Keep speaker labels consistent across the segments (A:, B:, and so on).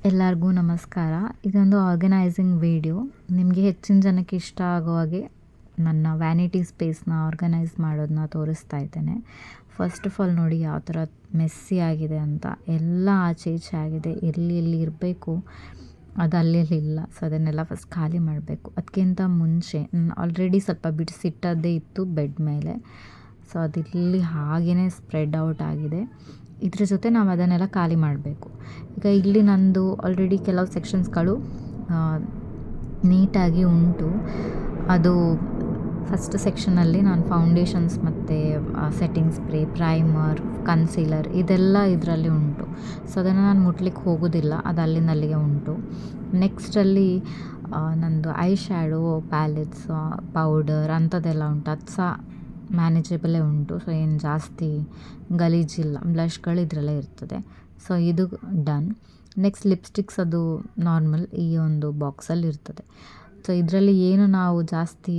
A: ಎಲ್ಲರಿಗೂ ನಮಸ್ಕಾರ. ಇದೊಂದು ಆರ್ಗನೈಸಿಂಗ್ ವಿಡಿಯೋ. ನಿಮಗೆ ಹೆಚ್ಚಿನ ಜನಕ್ಕೆ ಇಷ್ಟ ಆಗೋ ಹಾಗೆ ನನ್ನ ವ್ಯಾನಿಟಿ ಸ್ಪೇಸ್ನ ಆರ್ಗನೈಸ್ ಮಾಡೋದನ್ನ ತೋರಿಸ್ತಾ ಇದ್ದೇನೆ. ಫಸ್ಟ್ ಆಫ್ ಆಲ್ ನೋಡಿ ಯಾವ ಥರ ಮೆಸ್ಸಿ ಆಗಿದೆ ಅಂತ. ಎಲ್ಲ ಆಚೆ ಈಚೆ ಆಗಿದೆ. ಎಲ್ಲಿ ಇರಬೇಕು ಅದು ಅಲ್ಲಿ ಇಲ್ಲ. ಸೊ ಅದನ್ನೆಲ್ಲ ಫಸ್ಟ್ ಖಾಲಿ ಮಾಡಬೇಕು. ಅದಕ್ಕಿಂತ ಮುಂಚೆ ಆಲ್ರೆಡಿ ಸ್ವಲ್ಪ ಬಿಡಿಸಿಟ್ಟದ್ದೇ ಇತ್ತು ಬೆಡ್ ಮೇಲೆ. ಸೊ ಅದಿಲ್ಲಿ ಹಾಗೇ ಸ್ಪ್ರೆಡ್ ಔಟ್ ಆಗಿದೆ. ಇದ್ರ ಜೊತೆ ನಾವು ಅದನ್ನೆಲ್ಲ ಖಾಲಿ ಮಾಡಬೇಕು. ಈಗ ಇಲ್ಲಿ ನಂದು ಆಲ್ರೆಡಿ ಕೆಲವು ಸೆಕ್ಷನ್ಸ್ಗಳು ನೀಟಾಗಿ ಉಂಟು. ಅದು ಫಸ್ಟ್ ಸೆಕ್ಷನಲ್ಲಿ ನಾನು ಫೌಂಡೇಶನ್ಸ್ ಮತ್ತು ಸೆಟ್ಟಿಂಗ್ ಸ್ಪ್ರೇ, ಪ್ರೈಮರ್, ಕನ್ಸೀಲರ್ ಇದೆಲ್ಲ ಇದರಲ್ಲಿ ಉಂಟು. ಸೊ ಅದನ್ನು ನಾನು ಮುಟ್ಲಿಕ್ಕೆ ಹೋಗೋದಿಲ್ಲ, ಅದು ಅಲ್ಲಿಂದ ಅಲ್ಲಿಗೆ ಉಂಟು. ನೆಕ್ಸ್ಟಲ್ಲಿ ನಂದು ಐ ಶ್ಯಾಡೋ, ಪ್ಯಾಲೆಟ್ಸ್, ಪೌಡರ್ ಅಂಥದ್ದೆಲ್ಲ ಉಂಟು. ಅದು ಸಹ ಮ್ಯಾನೇಜಬಲೇ ಉಂಟು. ಸೊ ಏನು ಜಾಸ್ತಿ ಗಲೀಜಿಲ್ಲ. ಬ್ಲಷ್ಗಳು ಇದರಲ್ಲೇ ಇರ್ತದೆ. ಸೊ ಇದು ಡನ್. ನೆಕ್ಸ್ಟ್ ಲಿಪ್ಸ್ಟಿಕ್ಸ್ ಅದು ನಾರ್ಮಲ್ ಈ ಒಂದು ಬಾಕ್ಸಲ್ಲಿ ಇರ್ತದೆ. ಸೊ ಇದರಲ್ಲಿ ಏನು ನಾವು ಜಾಸ್ತಿ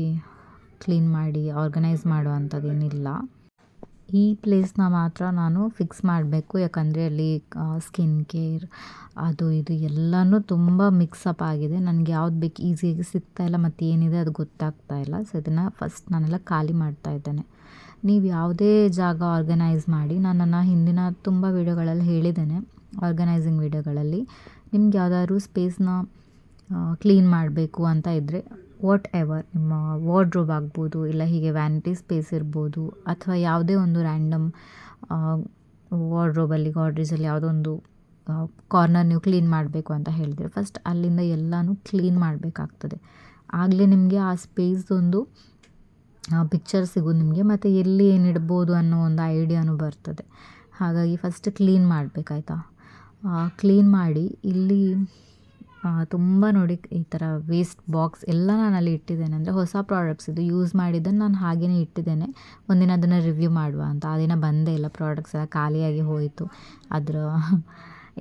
A: ಕ್ಲೀನ್ ಮಾಡಿ ಆರ್ಗನೈಸ್ ಮಾಡುವಂಥದ್ದೇನಿಲ್ಲ. ಈ ಪ್ಲೇಸ್ನ ಮಾತ್ರ ನಾನು ಫಿಕ್ಸ್ ಮಾಡಬೇಕು. ಯಾಕಂದರೆ ಅಲ್ಲಿ ಸ್ಕಿನ್ ಕೇರ್ ಅದು ಇದು ಎಲ್ಲನೂ ತುಂಬ ಮಿಕ್ಸಪ್ ಆಗಿದೆ. ನನಗೆ ಯಾವ್ದು ಬೇಕು ಈಸಿಯಾಗಿ ಸಿಗ್ತಾಯಿಲ್ಲ ಮತ್ತು ಏನಿದೆ ಅದು ಗೊತ್ತಾಗ್ತಾ ಇಲ್ಲ. ಸೊ ಇದನ್ನು ಫಸ್ಟ್ ನಾನೆಲ್ಲ ಖಾಲಿ ಮಾಡ್ತಾ ಇದ್ದೇನೆ. ನೀವು ಯಾವುದೇ ಜಾಗ ಆರ್ಗನೈಸ್ ಮಾಡಿ, ನಾನು ಹಿಂದಿನ ತುಂಬ ವೀಡಿಯೋಗಳಲ್ಲಿ ಹೇಳಿದ್ದೇನೆ, ಆರ್ಗನೈಸಿಂಗ್ ವೀಡಿಯೋಗಳಲ್ಲಿ ನಿಮ್ಗೆ ಯಾವುದಾದ್ರು ಸ್ಪೇಸ್ನ ಕ್ಲೀನ್ ಮಾಡಬೇಕು ಅಂತ ಇದ್ದರೆ ವಾಟ್ ಎವರ್, ನಿಮ್ಮ ವಾರ್ಡ್ರೋಬ್ ಆಗ್ಬೋದು, ಇಲ್ಲ ಹೀಗೆ ವ್ಯಾನಿಟಿ ಸ್ಪೇಸ್ ಇರ್ಬೋದು, ಅಥವಾ ಯಾವುದೇ ಒಂದು ರ್ಯಾಂಡಮ್ ವಾರ್ಡ್ರೋಬಲ್ಲಿ ಗಾಡ್ರೇಜಲ್ಲಿ ಯಾವುದೋ ಒಂದು ಕಾರ್ನರ್ ನೀವು ಕ್ಲೀನ್ ಮಾಡಬೇಕು ಅಂತ ಹೇಳಿದರೆ ಫಸ್ಟ್ ಅಲ್ಲಿಂದ ಎಲ್ಲನೂ ಕ್ಲೀನ್ ಮಾಡಬೇಕಾಗ್ತದೆ. ಆಗಲೇ ನಿಮಗೆ ಆ ಸ್ಪೇಸ್ದೊಂದು ಪಿಕ್ಚರ್ ಸಿಗೋದು ನಿಮಗೆ, ಮತ್ತು ಎಲ್ಲಿ ಏನಿಡ್ಬೋದು ಅನ್ನೋ ಒಂದು ಐಡಿಯಾನು ಬರ್ತದೆ. ಹಾಗಾಗಿ ಫಸ್ಟ್ ಕ್ಲೀನ್ ಮಾಡಬೇಕಾಯ್ತಾ. ಕ್ಲೀನ್ ಮಾಡಿ ಇಲ್ಲಿ ತುಂಬ ನೋಡಿ ಈ ಥರ ವೇಸ್ಟ್ ಬಾಕ್ಸ್ ಎಲ್ಲ ನಾನು ಅಲ್ಲಿ ಇಟ್ಟಿದ್ದೇನೆ. ಅಂದರೆ ಹೊಸ ಪ್ರಾಡಕ್ಟ್ಸ್ ಇದು, ಯೂಸ್ ಮಾಡಿದ್ದನ್ನು ನಾನು ಹಾಗೇ ಇಟ್ಟಿದ್ದೇನೆ. ಒಂದಿನ ಅದನ್ನು ರಿವ್ಯೂ ಮಾಡುವ ಅಂತ. ಆ ದಿನ ಬಂದೇ ಇಲ್ಲ, ಪ್ರಾಡಕ್ಟ್ಸ್ ಎಲ್ಲ ಖಾಲಿಯಾಗಿ ಹೋಯಿತು. ಅದರ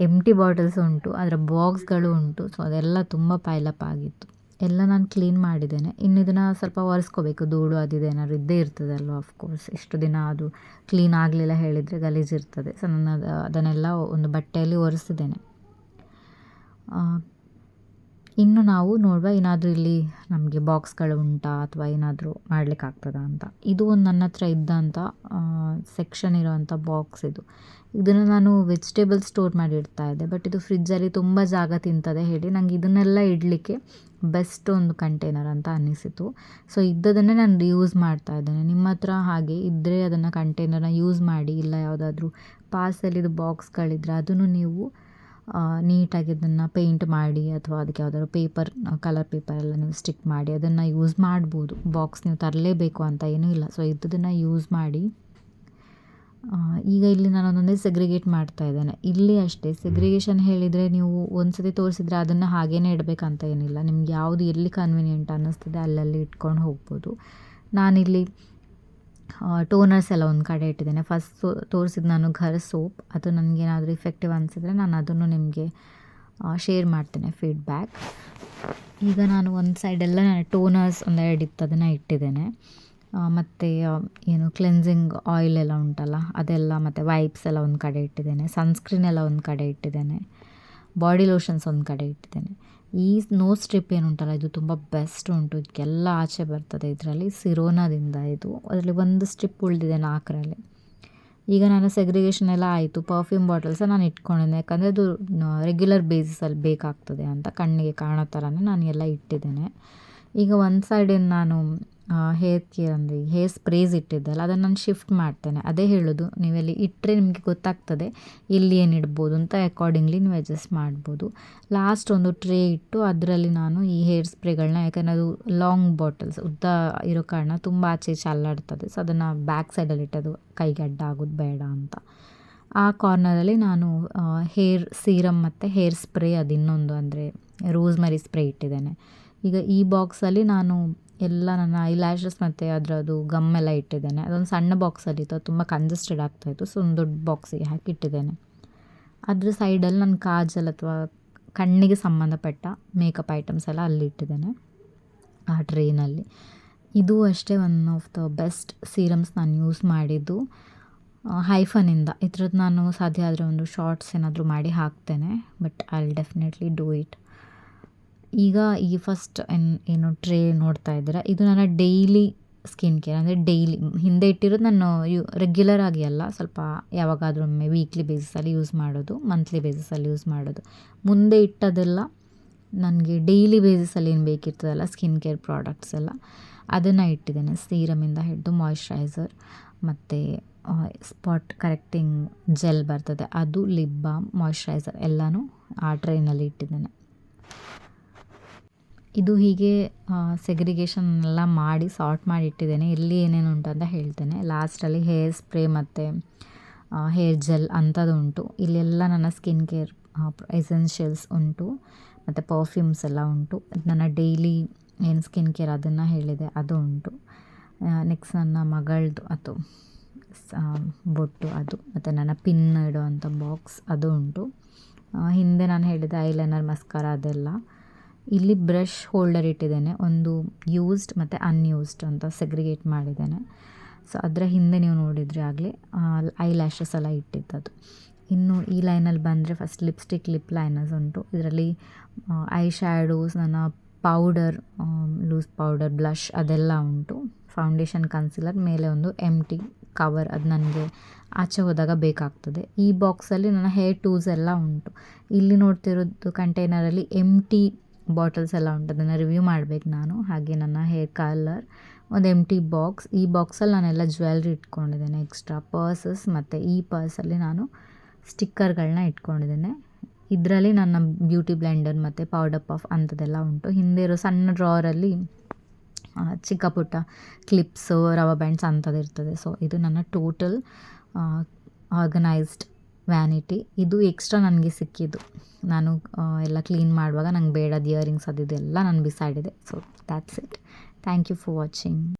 A: ಎಂಟಿ ಬಾಟಲ್ಸ್ ಉಂಟು, ಅದರ ಬಾಕ್ಸ್ಗಳು ಉಂಟು. ಸೊ ಅದೆಲ್ಲ ತುಂಬ ಪೈಲಪ್ ಆಗಿತ್ತು. ಎಲ್ಲ ನಾನು ಕ್ಲೀನ್ ಮಾಡಿದ್ದೇನೆ. ಇನ್ನು ಇದನ್ನು ಸ್ವಲ್ಪ ಒರೆಸ್ಕೋಬೇಕು. ಧೂಳು ಅದಿದೆ ಏನಾದ್ರು ಇದ್ದೇ ಇರ್ತದಲ್ವ, ಆಫ್ಕೋರ್ಸ್. ಎಷ್ಟು ದಿನ ಅದು ಕ್ಲೀನ್ ಆಗಲಿಲ್ಲ ಹೇಳಿದರೆ ಗಲೀಜಿರ್ತದೆ. ಸೊ ನಾನು ಅದನ್ನೆಲ್ಲ ಒಂದು ಬಟ್ಟೆಯಲ್ಲಿ ಒರೆಸಿದ್ದೇನೆ. ಇನ್ನು ನಾವು ನೋಡುವ ಏನಾದರೂ ಇಲ್ಲಿ ನಮಗೆ ಬಾಕ್ಸ್ಗಳು ಉಂಟಾ ಅಥವಾ ಏನಾದರೂ ಮಾಡಲಿಕ್ಕಾಗ್ತದಾ ಅಂತ. ಇದು ಒಂದು ನನ್ನ ಹತ್ರ ಇದ್ದಂಥ ಸೆಕ್ಷನ್ ಇರೋವಂಥ ಬಾಕ್ಸ್ ಇದು. ಇದನ್ನು ನಾನು ವೆಜಿಟೇಬಲ್ ಸ್ಟೋರ್ ಮಾಡಿ ಇಡ್ತಾ ಇದ್ದೆ. ಬಟ್ ಇದು ಫ್ರಿಜ್ಜಲ್ಲಿ ತುಂಬ ಜಾಗ ತಿಂತದೆ ಹೇಳಿ ನನಗೆ ಇದನ್ನೆಲ್ಲ ಇಡಲಿಕ್ಕೆ ಬೆಸ್ಟ್ ಒಂದು ಕಂಟೈನರ್ ಅಂತ ಅನ್ನಿಸಿತು. ಸೊ ಇದ್ದದನ್ನೇ ನಾನು ಯೂಸ್ ಮಾಡ್ತಾ ಇದ್ದೇನೆ. ನಿಮ್ಮ ಹತ್ರ ಹಾಗೆ ಇದ್ದರೆ ಅದನ್ನು ಕಂಟೈನರ್ನ ಯೂಸ್ ಮಾಡಿ. ಇಲ್ಲ ಯಾವುದಾದ್ರೂ ಪಾರ್ಸಲಿದು ಬಾಕ್ಸ್ಗಳಿದ್ರೆ ಅದನ್ನು ನೀವು ನೀಟಾಗಿ ಅದನ್ನು ಪೇಂಟ್ ಮಾಡಿ, ಅಥವಾ ಅದಕ್ಕೆ ಯಾವುದಾದ್ರು ಪೇಪರ್, ಕಲರ್ ಪೇಪರ್ ಎಲ್ಲ ನೀವು ಸ್ಟಿಕ್ ಮಾಡಿ ಅದನ್ನು ಯೂಸ್ ಮಾಡ್ಬೋದು. ಬಾಕ್ಸ್ ನೀವು ತರಲೇಬೇಕು ಅಂತ ಏನೂ ಇಲ್ಲ. ಸೊ ಇದ್ದದನ್ನು ಯೂಸ್ ಮಾಡಿ. ಈಗ ಇಲ್ಲಿ ನಾನು ಒಂದೊಂದೇ ಸೆಗ್ರಿಗೇಟ್ ಮಾಡ್ತಾ ಇದ್ದೇನೆ. ಇಲ್ಲಿ ಅಷ್ಟೇ ಸೆಗ್ರಿಗೇಷನ್ ಹೇಳಿದರೆ ನೀವು ಒಂದು ಸತಿ ತೋರಿಸಿದ್ರೆ ಅದನ್ನು ಹಾಗೇ ಇಡಬೇಕಂತ ಏನಿಲ್ಲ. ನಿಮ್ಗೆ ಯಾವುದು ಎಲ್ಲಿ ಕನ್ವೀನಿಯೆಂಟ್ ಅನ್ನಿಸ್ತದೆ ಅಲ್ಲಲ್ಲಿ ಇಟ್ಕೊಂಡು ಹೋಗ್ಬೋದು. ನಾನಿಲ್ಲಿ ಟೋನರ್ಸ್ ಎಲ್ಲ ಒಂದು ಕಡೆ ಇಟ್ಟಿದ್ದೇನೆ. ಫಸ್ಟ್ ತೋರಿಸಿದ್ದು ನಾನು ಘರ್ ಸೋಪ್. ಅದು ನನಗೇನಾದರೂ ಇಫೆಕ್ಟಿವ್ ಅನಿಸಿದ್ರೆ ನಾನು ಅದನ್ನು ನಿಮಗೆ ಶೇರ್ ಮಾಡ್ತೇನೆ ಫೀಡ್ಬ್ಯಾಕ್. ಈಗ ನಾನು ಒಂದು ಸೈಡೆಲ್ಲ ಟೋನರ್ಸ್ ಒಂದೆರಡು ಇತ್ತು, ಅದನ್ನು ಇಟ್ಟಿದ್ದೇನೆ. ಮತ್ತು ಏನು ಕ್ಲೆನ್ಸಿಂಗ್ ಆಯಿಲ್ ಎಲ್ಲ ಉಂಟಲ್ಲ ಅದೆಲ್ಲ, ಮತ್ತು ವೈಪ್ಸ್ ಎಲ್ಲ ಒಂದು ಕಡೆ ಇಟ್ಟಿದ್ದೇನೆ. ಸನ್ಸ್ಕ್ರೀನ್ ಎಲ್ಲ ಒಂದು ಕಡೆ ಇಟ್ಟಿದ್ದೇನೆ. ಬಾಡಿ ಲೋಷನ್ಸ್ ಒಂದು ಕಡೆ ಇಟ್ಟಿದ್ದೇನೆ. ಈ ನೋ ಸ್ಟ್ರಿಪ್ ಏನುಂಟಲ್ಲ ಇದು ತುಂಬ ಬೆಸ್ಟ್ ಉಂಟು. ಇದಕ್ಕೆಲ್ಲ ಆಚೆ ಬರ್ತದೆ. ಇದರಲ್ಲಿ ಸಿರೋನಾದಿಂದ ಇದು. ಅದರಲ್ಲಿ ಒಂದು ಸ್ಟ್ರಿಪ್ ಉಳಿದಿದೆ 4ರಲ್ಲಿ. ಈಗ ನಾನು ಸೆಗ್ರಿಗೇಷನ್ ಎಲ್ಲ ಆಯಿತು. ಪರ್ಫ್ಯೂಮ್ ಬಾಟಲ್ಸ ನಾನು ಇಟ್ಕೊಂಡಿದ್ದೆ, ಯಾಕಂದರೆ ಅದು ರೆಗ್ಯುಲರ್ ಬೇಸಿಸಲ್ಲಿ ಬೇಕಾಗ್ತದೆ ಅಂತ ಕಣ್ಣಿಗೆ ಕಾಣೋ ಥರನೇ ನಾನು ಎಲ್ಲ ಇಟ್ಟಿದ್ದೇನೆ. ಈಗ ಒಂದು ಸೈಡೇನು ನಾನು ಹೇರ್ ಕೇರ್ ಅಂದರೆ ಹೇರ್ ಸ್ಪ್ರೇಸ್ ಇಟ್ಟಿದ್ದಲ್ಲ ಅದನ್ನು ನಾನು ಶಿಫ್ಟ್ ಮಾಡ್ತೇನೆ. ಅದೇ ಹೇಳೋದು, ನೀವೆಲ್ಲಿ ಇಟ್ಟರೆ ನಿಮಗೆ ಗೊತ್ತಾಗ್ತದೆ ಇಲ್ಲಿ ಏನು ಇಡ್ಬೋದು ಅಂತ. ಅಕಾರ್ಡಿಂಗ್ಲಿ ನೀವು ಅಡ್ಜಸ್ಟ್ ಮಾಡ್ಬೋದು. ಲಾಸ್ಟ್ ಒಂದು ಟ್ರೇ ಇಟ್ಟು ಅದರಲ್ಲಿ ನಾನು ಈ ಹೇರ್ ಸ್ಪ್ರೇಗಳನ್ನ, ಯಾಕಂದರೆ ಅದು ಲಾಂಗ್ ಬಾಟಲ್ಸ್ ಉದ್ದ ಇರೋ ಕಾರಣ ತುಂಬ ಆಚೆ ಈಚೆ ಅಲ್ಲಾಡ್ತದೆ. ಸೊ ಅದನ್ನು ಬ್ಯಾಕ್ ಸೈಡಲ್ಲಿ ಇಟ್ಟದು, ಕೈಗೆ ಅಡ್ಡ ಆಗೋದು ಬೇಡ ಅಂತ. ಆ ಕಾರ್ನರಲ್ಲಿ ನಾನು ಹೇರ್ ಸೀರಮ್ ಮತ್ತು ಹೇರ್ ಸ್ಪ್ರೇ ಅದು ಇನ್ನೊಂದು ಅಂದರೆ ರೋಸ್ಮರಿ ಸ್ಪ್ರೇ ಇಟ್ಟಿದ್ದೇನೆ. ಈಗ ಈ ಬಾಕ್ಸಲ್ಲಿ ನಾನು ಎಲ್ಲ ನನ್ನ ಐ ಲ್ಯಾಶಸ್ ಮತ್ತು ಅದರದ್ದು ಗಮ್ಮೆಲ್ಲ ಇಟ್ಟಿದ್ದೇನೆ. ಅದೊಂದು ಸಣ್ಣ ಬಾಕ್ಸಲ್ಲಿತ್ತು, ಅದು ತುಂಬ ಕಂಜೆಸ್ಟೆಡ್ ಆಗ್ತಾಯಿತ್ತು. ಸೊ ಒಂದು ದೊಡ್ಡ ಬಾಕ್ಸಿಗೆ ಹಾಕಿಟ್ಟಿದ್ದೇನೆ. ಅದ್ರ ಸೈಡಲ್ಲಿ ನಾನು ಕಾಜಲ್ ಅಥವಾ ಕಣ್ಣಿಗೆ ಸಂಬಂಧಪಟ್ಟ ಮೇಕಪ್ ಐಟಮ್ಸ್ ಎಲ್ಲ ಅಲ್ಲಿ ಇಟ್ಟಿದ್ದೇನೆ ಆ ಟ್ರೇನಲ್ಲಿ. ಇದು ಅಷ್ಟೇ one of the best serums ನಾನು ಯೂಸ್ ಮಾಡಿದ್ದು. ಹೈಫನಿಂದ ಇದ್ರದ್ದು ನಾನು ಸಾಧ್ಯ ಆದರೆ ಒಂದು ಶಾರ್ಟ್ಸ್ ಏನಾದರೂ ಮಾಡಿ ಹಾಕ್ತೇನೆ, but I will definitely do it. ಈಗ ಈ ಫಸ್ಟ್ ಏನು ಟ್ರೇ ನೋಡ್ತಾ ಇದ್ದೀರಾ, ಇದು ನನ್ನ ಡೈಲಿ ಸ್ಕಿನ್ ಕೇರ್. ಅಂದರೆ ಡೈಲಿ ಹಿಂದೆ ಇಟ್ಟಿರೋದು ನಾನು ರೆಗ್ಯುಲರ್ ಆಗಿ ಅಲ್ಲ, ಸ್ವಲ್ಪ ಯಾವಾಗಾದ್ರೂ ಒಮ್ಮೆ ವೀಕ್ಲಿ ಬೇಸಿಸಲ್ಲಿ ಯೂಸ್ ಮಾಡೋದು, ಮಂತ್ಲಿ ಬೇಸಿಸಲ್ಲಿ ಯೂಸ್ ಮಾಡೋದು. ಮುಂದೆ ಇಟ್ಟದೆಲ್ಲ ನನಗೆ ಡೈಲಿ ಬೇಸಿಸಲ್ಲಿ ಏನು ಬೇಕಿರ್ತದಲ್ಲ ಸ್ಕಿನ್ ಕೇರ್ ಪ್ರಾಡಕ್ಟ್ಸ್ ಎಲ್ಲ ಅದನ್ನು ಇಟ್ಟಿದ್ದೇನೆ. ಸೀರಮಿಂದ ಹಿಡಿದು ಮಾಯಿಶ್ಚರೈಸರ್ ಮತ್ತು ಸ್ಪಾಟ್ ಕರೆಕ್ಟಿಂಗ್ ಜೆಲ್ ಬರ್ತದೆ ಅದು, ಲಿಪ್ ಬಾಮ್, ಮಾಯಿಶ್ಚರೈಸರ್ ಎಲ್ಲನೂ ಆ ಟ್ರೈನಲ್ಲಿ ಇಟ್ಟಿದ್ದೇನೆ. ಇದು ಹೀಗೆ ಸೆಗ್ರಿಗೇಷನ್ ಎಲ್ಲ ಮಾಡಿ ಸಾರ್ಟ್ ಮಾಡಿ ಇಟ್ಟಿದ್ದೇನೆ. ಎಲ್ಲಿ ಏನೇನು ಉಂಟು ಅಂತ ಹೇಳ್ತೇನೆ. ಲಾಸ್ಟಲ್ಲಿ ಹೇರ್ ಸ್ಪ್ರೇ ಮತ್ತು ಹೇರ್ ಜೆಲ್ ಅಂಥದ್ದು ಉಂಟು. ಇಲ್ಲೆಲ್ಲ ನನ್ನ ಸ್ಕಿನ್ ಕೇರ್ ಎಸೆನ್ಷಿಯಲ್ಸ್ ಉಂಟು ಮತ್ತು ಪರ್ಫ್ಯೂಮ್ಸ್ ಎಲ್ಲ ಉಂಟು. ನನ್ನ ಡೈಲಿ ಏನು ಸ್ಕಿನ್ ಕೇರ್ ಅದನ್ನು ಹೇಳಿದೆ ಅದು ಉಂಟು. ನೆಕ್ಸ್ಟ್ ನನ್ನ ಮಗಳದ್ದು ಅದು ಬೊಟ್ಟು ಅದು, ಮತ್ತು ನನ್ನ ಪಿನ್ ಇಡುವಂಥ ಬಾಕ್ಸ್ ಅದು ಉಂಟು. ಹಿಂದೆ ನಾನು ಹೇಳಿದೆ ಐಲೈನರ್, ಮಸ್ಕಾರ ಅದೆಲ್ಲ. ಇಲ್ಲಿ ಬ್ರಷ್ ಹೋಲ್ಡರ್ ಇಟ್ಟಿದ್ದೇನೆ, ಒಂದು ಯೂಸ್ಡ್ ಮತ್ತು ಅನ್ಯೂಸ್ಡ್ ಅಂತ ಸೆಗ್ರಿಗೇಟ್ ಮಾಡಿದ್ದೇನೆ. ಸೊ ಅದರ ಹಿಂದೆ ನೀವು ನೋಡಿದರೆ ಆಗಲೇ ಐ ಲ್ಯಾಶಸ್ ಎಲ್ಲ ಇಟ್ಟಿದ್ದದು. ಇನ್ನು ಈ ಲೈನಲ್ಲಿ ಬಂದರೆ ಫಸ್ಟ್ ಲಿಪ್ಸ್ಟಿಕ್, ಲಿಪ್ ಲೈನರ್ಸ್ ಉಂಟು. ಇದರಲ್ಲಿ ಐ ಶ್ಯಾಡೋಸ್, ನನ್ನ ಪೌಡರ್, ಲೂಸ್ ಪೌಡರ್, ಬ್ಲಷ್ ಅದೆಲ್ಲ ಉಂಟು. ಫೌಂಡೇಶನ್, ಕನ್ಸಿಲರ್, ಮೇಲೆ ಒಂದು ಎಂಟಿ ಕವರ್, ಅದು ನನಗೆ ಆಚೆ ಹೋದಾಗ ಬೇಕಾಗ್ತದೆ. ಈ ಬಾಕ್ಸಲ್ಲಿ ನನ್ನ ಹೇರ್ ಟೂಲ್ಸ್ ಎಲ್ಲ ಉಂಟು. ಇಲ್ಲಿ ನೋಡ್ತಿರೋದು ಕಂಟೈನರಲ್ಲಿ ಎಂಟಿ ಬಾಟಲ್ಸ್ ಎಲ್ಲ ಉಂಟು, ಅದನ್ನು ರಿವ್ಯೂ ಮಾಡಬೇಕು ನಾನು. ಹಾಗೆ ನನ್ನ ಹೇರ್ ಕಲರ್, ಒಂದು ಎಂಟಿ ಬಾಕ್ಸ್. ಈ ಬಾಕ್ಸಲ್ಲಿ ನಾನೆಲ್ಲ ಜ್ಯುವೆಲ್ರಿ ಇಟ್ಕೊಂಡಿದ್ದೇನೆ, ಎಕ್ಸ್ಟ್ರಾ ಪರ್ಸಸ್, ಮತ್ತು ಈ ಪರ್ಸಲ್ಲಿ ನಾನು ಸ್ಟಿಕ್ಕರ್ಗಳನ್ನ ಇಟ್ಕೊಂಡಿದ್ದೇನೆ. ಇದರಲ್ಲಿ ನನ್ನ ಬ್ಯೂಟಿ ಬ್ಲೆಂಡರ್ ಮತ್ತು ಪೌಡರ್ ಪಫ್ ಅಂಥದ್ದೆಲ್ಲ ಉಂಟು. ಹಿಂದೆ ಇರೋ ಸಣ್ಣ ಡ್ರಾವರಲ್ಲಿ ಚಿಕ್ಕ ಪುಟ್ಟ ಕ್ಲಿಪ್ಸು, ರಬ್ಬರ್ ಬ್ಯಾಂಡ್ಸ್ ಅಂಥದ್ದು ಇರ್ತದೆ. ಸೊ ಇದು ನನ್ನ ಟೋಟಲ್ ಆರ್ಗನೈಸ್ಡ್ ವ್ಯಾನಿಟಿ. ಇದು ಎಕ್ಸ್ಟ್ರಾ ನನಗೆ ಸಿಕ್ಕಿದ್ದು. ನಾನು ಎಲ್ಲ ಕ್ಲೀನ್ ಮಾಡುವಾಗ ನಂಗೆ ಬೇಡದ ಇಯರಿಂಗ್ಸ್ ಅದು ಇದೆಲ್ಲ ನಾನು ಬಿಸಾಡಿದೆ. So that's it. Thank you for watching.